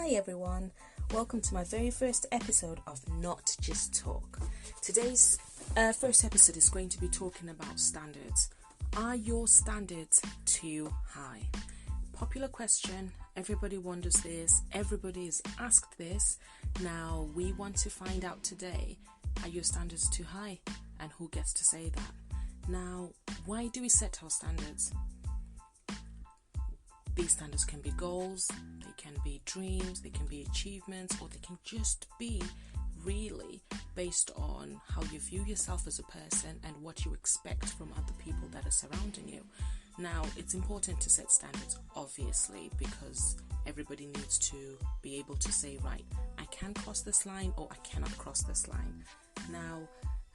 Hi everyone, welcome to my very first episode of Not Just Talk. Today's first episode is going to be talking about standards. Are your standards too high? Popular question, everybody wonders this, everybody is asked this. Now we want to find out today, are your standards too high? And who gets to say that? Now, why do we set our standards? These standards can be goals, they can be dreams, they can be achievements, or they can just be really based on how you view yourself as a person and what you expect from other people that are surrounding you. Now, it's important to set standards, obviously, because everybody needs to be able to say, right, I can cross this line or I cannot cross this line. Now,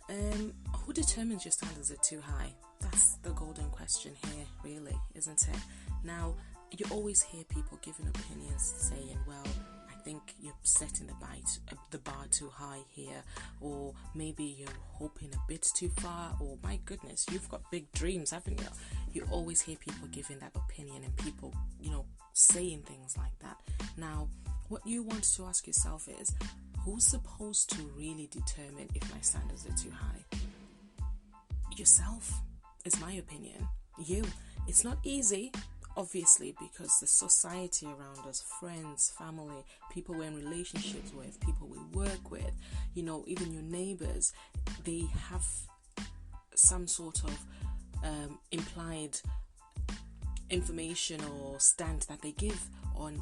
who determines your standards are too high? That's the golden question here, really, isn't it? Now, you always hear people giving opinions saying, well, I think you're setting the bar too high here, or maybe you're hoping a bit too far, or my goodness, you've got big dreams, haven't you? You always hear people giving that opinion and people, saying things like that. Now, what you want to ask yourself is, who's supposed to really determine if my standards are too high? Yourself, is my opinion. You. It's not easy, obviously, because the society around us, friends, family, people we're in relationships with, people we work with, even your neighbors, they have some sort of implied information or stand that they give on,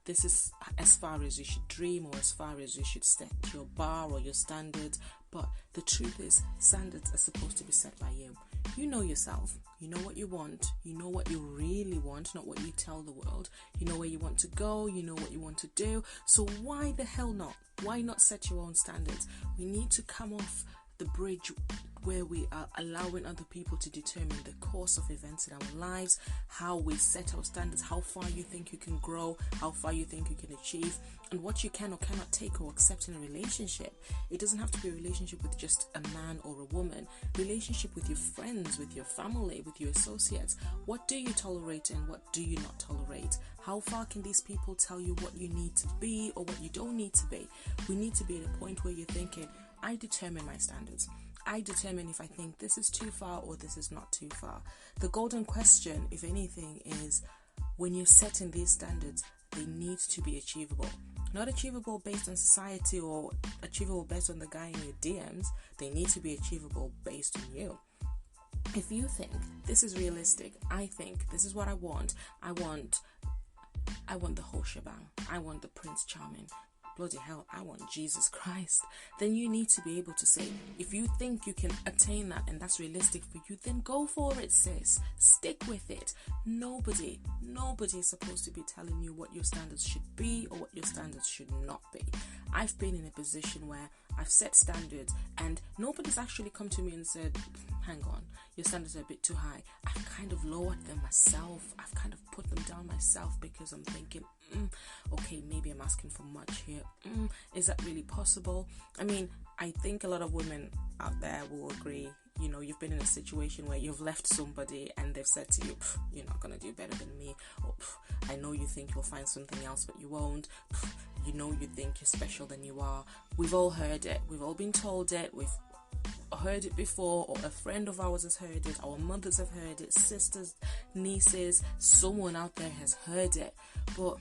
this is as far as you should dream or as far as you should set your bar or your standards. But the truth is, standards are supposed to be set by you. You know yourself. You know what you want. You know what you really want, not what you tell the world. You know where you want to go. You know what you want to do. So why the hell not? Why not set your own standards? We need to come off the bridge where we are allowing other people to determine the course of events in our lives, how we set our standards, how far you think you can grow, how far you think you can achieve, and what you can or cannot take or accept in a relationship. It doesn't have to be a relationship with just a man or a woman. Relationship with your friends, with your family, with your associates. What do you tolerate and what do you not tolerate? How far can these people tell you what you need to be or what you don't need to be? We need to be at a point where you're thinking, I determine my standards. I determine if I think this is too far or this is not too far. The golden question, if anything, is when you're setting these standards, they need to be achievable. Not achievable based on society or achievable based on the guy in your DMs. They need to be achievable based on you. If you think this is realistic, I think this is what I want. I want the whole shebang. I want the Prince Charming. Bloody hell, I want Jesus Christ. Then you need to be able to say, if you think you can attain that and that's realistic for you, then go for it, sis. Stick with it. Nobody is supposed to be telling you what your standards should be or what your standards should not be. I've been in a position where I've set standards and nobody's actually come to me and said, hang on, your standards are a bit too high. I've kind of lowered them myself. I've kind of put them down myself because I'm thinking, okay, maybe I'm asking for much here. Is that really possible? I mean, I think a lot of women out there will agree. You've been in a situation where you've left somebody and they've said to you, you're not going to do better than me. Or, I know you think you'll find something else, but you won't. You think you're special than you are. We've all heard it. We've all been told it. We've heard it before, or a friend of ours has heard it. Our mothers have heard it. Sisters, nieces, someone out there has heard it. But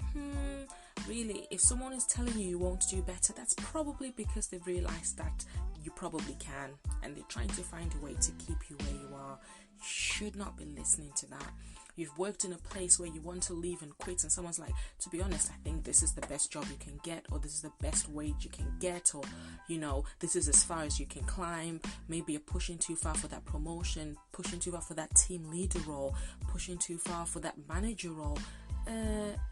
really, if someone is telling you won't do better, that's probably because they've realized that you probably can, and they're trying to find a way to keep you where you are. You should not be listening to that. You've worked in a place where you want to leave and quit, and someone's like, to be honest, I think this is the best job you can get, or this is the best wage you can get, or this is as far as you can climb. Maybe you're pushing too far for that promotion, pushing too far for that team leader role, pushing too far for that manager role.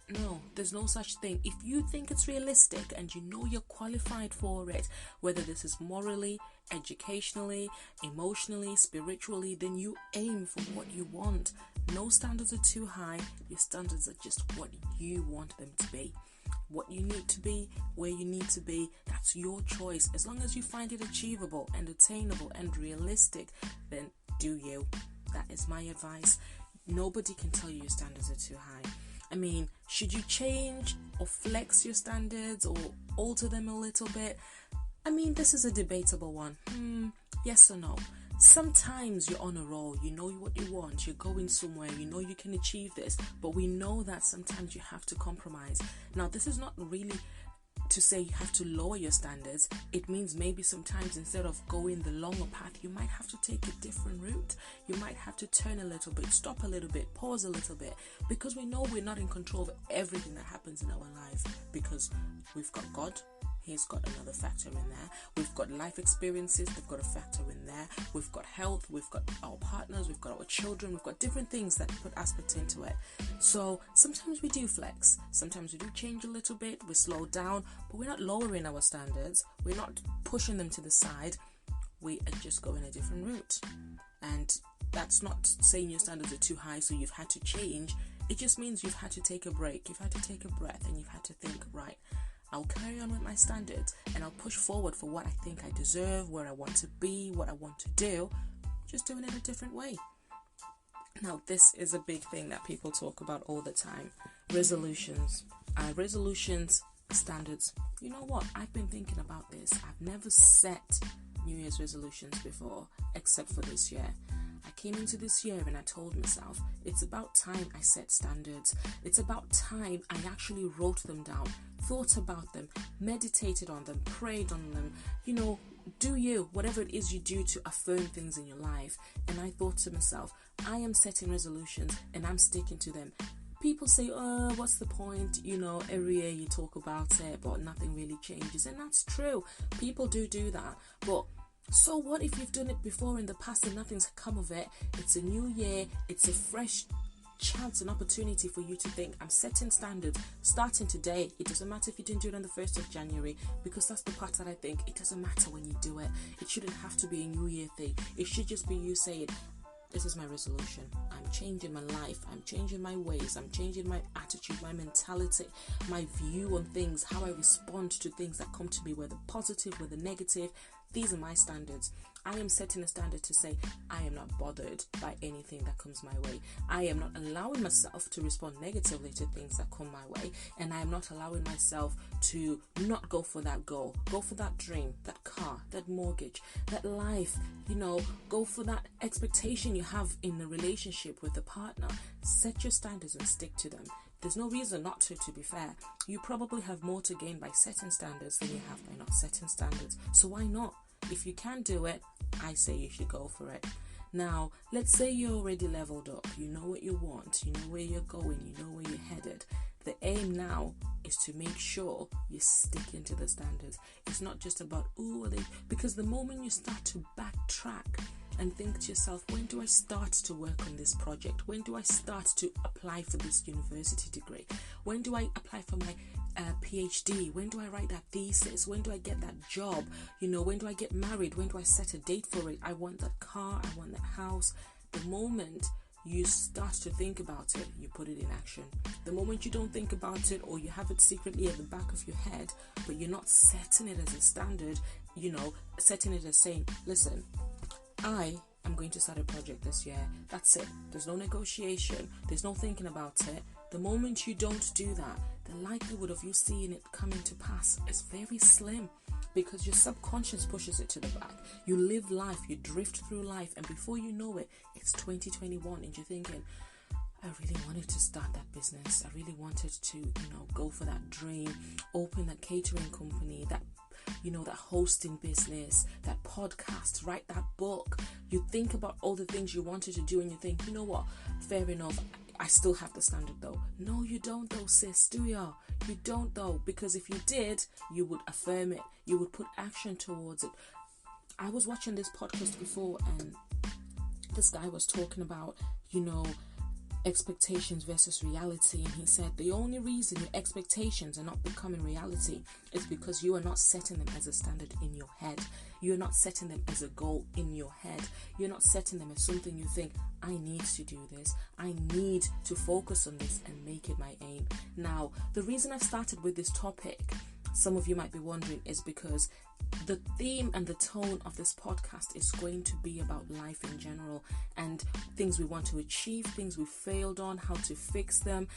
No, there's no such thing. If you think it's realistic and you know you're qualified for it, whether this is morally, educationally, emotionally, spiritually, then you aim for what you want. No standards are too high. Your standards are just what you want them to be. What you need to be, where you need to be, that's your choice. As long as you find it achievable and attainable and realistic, then do you. That is my advice. Nobody can tell you your standards are too high. I mean, should you change or flex your standards or alter them a little bit? I mean, this is a debatable one. Yes or no? Sometimes you're on a roll, you know what you want, you're going somewhere, you know you can achieve this, but we know that sometimes you have to compromise. Now, this is not really to say you have to lower your standards. It means maybe sometimes instead of going the longer path, you might have to take a different route. You might have to turn a little bit, stop a little bit, pause a little bit, because we know we're not in control of everything that happens in our life, because we've got God. He's got another factor in there. We've got life experiences, they've got a factor in there. We've got health, we've got our partners, we've got our children, we've got different things that put aspect into it. So sometimes we do flex, sometimes we do change a little bit, we slow down, but we're not lowering our standards, we're not pushing them to the side, we are just going a different route. And that's not saying your standards are too high so you've had to change. It just means you've had to take a break, you've had to take a breath, and you've had to think, right, I'll carry on with my standards and I'll push forward for what I think I deserve, where I want to be, what I want to do, just doing it a different way. Now, this is a big thing that people talk about all the time. Resolutions, standards. You know what? I've been thinking about this. I've never set New Year's resolutions before, except for this year. I came into this year and I told myself, it's about time I set standards. It's about time I actually wrote them down, thought about them, meditated on them, prayed on them. You know, do you, whatever it is you do to affirm things in your life. And I thought to myself, I am setting resolutions and I'm sticking to them. People say, oh, what's the point? You know, every year you talk about it, but nothing really changes. And that's true. People do that. But so what if you've done it before in the past and nothing's come of it? It's a new year. It's a fresh chance and opportunity for you to think, I'm setting standards starting today. It doesn't matter if you didn't do it on the 1st of January, because that's the part that I think it doesn't matter when you do it. It shouldn't have to be a new year thing. It should just be you saying, this is my resolution. I'm changing my life. I'm changing my ways. I'm changing my attitude, my mentality, my view on things, how I respond to things that come to me, whether positive, whether negative. These are my standards. I am setting a standard to say I am not bothered by anything that comes my way. I am not allowing myself to respond negatively to things that come my way. And I am not allowing myself to not go for that goal, go for that dream, that car, that mortgage, that life, you know, go for that expectation you have in a relationship with a partner. Set your standards and stick to them. There's no reason not to be fair. You probably have more to gain by setting standards than you have by not setting standards. So why not? If you can do it, I say you should go for it. Now, let's say you're already leveled up. You know what you want. You know where you're going. You know where you're headed. The aim now is to make sure you stick into the standards. It's not just about, because the moment you start to backtrack and think to yourself, when do I start to work on this project? When do I start to apply for this university degree? When do I apply for my PhD? When do I write that thesis? When do I get that job? You know, when do I get married? When do I set a date for it? I want that car. I want that house. The moment you start to think about it, you put it in action. The moment you don't think about it, or you have it secretly at the back of your head, but you're not setting it as a standard, you know, setting it as saying, listen, I am going to start a project this year. That's it. There's no negotiation. There's no thinking about it. The moment you don't do that, the likelihood of you seeing it come into pass is very slim, because your subconscious pushes it to the back. You live life, you drift through life, and before you know it, it's 2021 and you're thinking, I really wanted to start that business. I really wanted to, go for that dream, open that catering company, that hosting business, that podcast, write that book. You think about all the things you wanted to do and you think, you know what, fair enough, I still have the standard though. No, you don't though, sis, do ya? You don't though, because if you did, you would affirm it. You would put action towards it. I was watching this podcast before and this guy was talking about, expectations versus reality, and he said the only reason your expectations are not becoming reality is because you are not setting them as a standard in your head. You're not setting them as a goal in your head. You're not setting them as something you think, I need to do this, I need to focus on this and make it my aim. Now, the reason I've started with this topic, some of you might be wondering, is because the theme and the tone of this podcast is going to be about life in general and things we want to achieve, things we failed on, how to fix them,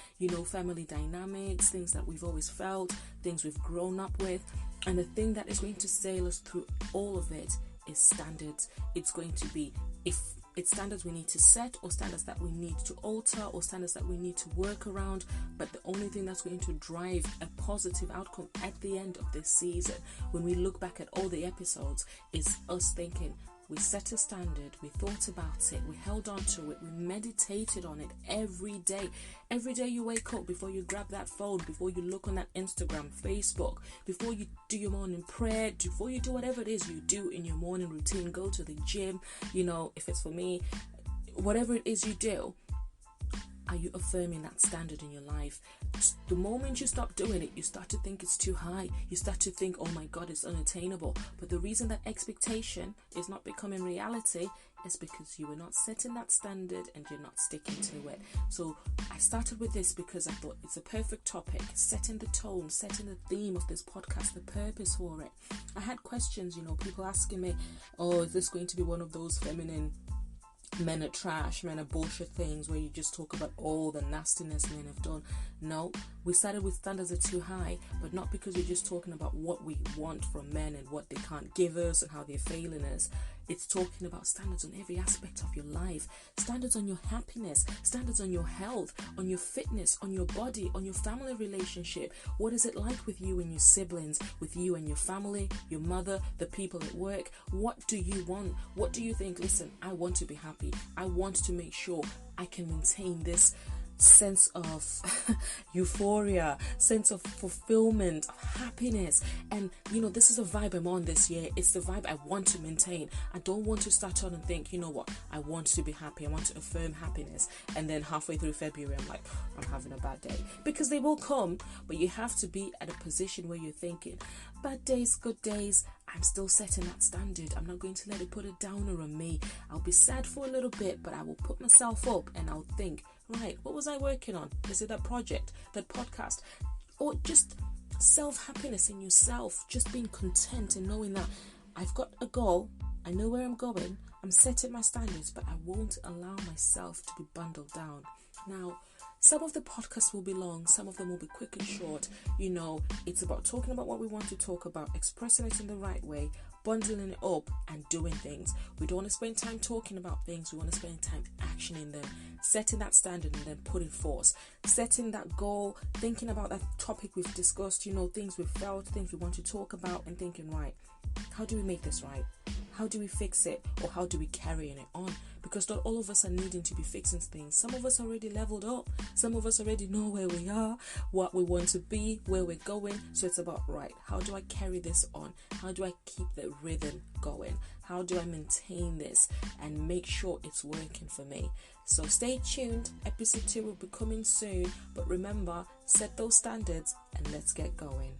family dynamics, things that we've always felt, things we've grown up with. And the thing that is going to sail us through all of it is standards. It's going to be, if it's standards we need to set, or standards that we need to alter, or standards that we need to work around. But the only thing that's going to drive a positive outcome at the end of this season, when we look back at all the episodes, is us thinking, we set a standard, we thought about it, we held on to it, we meditated on it every day. Every day you wake up, before you grab that phone, before you look on that Instagram, Facebook, before you do your morning prayer, before you do whatever it is you do in your morning routine, go to the gym, if it's for me, whatever it is you do, are you affirming that standard in your life? The moment you stop doing it, you start to think it's too high. You start to think, oh my God, it's unattainable. But the reason that expectation is not becoming reality is because you are not setting that standard and you're not sticking to it. So I started with this because I thought it's a perfect topic, setting the tone, setting the theme of this podcast, the purpose for it. I had questions, people asking me, oh, is this going to be one of those feminine men are trash, men are bullshit things where you just talk about all the nastiness men have done? No, we started with standards are too high, but not because we're just talking about what we want from men and what they can't give us and how they're failing us. It's talking about standards on every aspect of your life, standards on your happiness, standards on your health, on your fitness, on your body, on your family relationship. What is it like with you and your siblings, with you and your family, your mother, the people at work? What do you want? What do you think? Listen, I want to be happy. I want to make sure I can maintain this sense of euphoria, sense of fulfillment, of happiness. And this is a vibe I'm on this year. It's the vibe I want to maintain. I don't want to start on and think, what, I want to be happy, I want to affirm happiness, and then halfway through February I'm like, I'm having a bad day, because they will come. But you have to be at a position where you're thinking, bad days, good days, I'm still setting that standard. I'm not going to let it put a downer on me. I'll be sad for a little bit, but I will put myself up and I'll think, right, what was I working on? Is it that project, that podcast, or just self-happiness in yourself, just being content and knowing that I've got a goal, I know where I'm going, I'm setting my standards, but I won't allow myself to be bundled down. Now, some of the podcasts will be long, some of them will be quick and short. It's about talking about what we want to talk about, expressing it in the right way, bundling it up and doing things. We don't want to spend time talking about things, we want to spend time actioning them, setting that standard and then putting force, setting that goal, thinking about that topic we've discussed, things we've felt, things we want to talk about, and thinking, right, how do we make this right? How do we fix it? Or how do we carry it on? Because not all of us are needing to be fixing things. Some of us already leveled up. Some of us already know where we are, what we want to be, where we're going. So it's about, right, how do I carry this on? How do I keep the rhythm going? How do I maintain this and make sure it's working for me? So stay tuned. Episode 2 will be coming soon. But remember, set those standards and let's get going.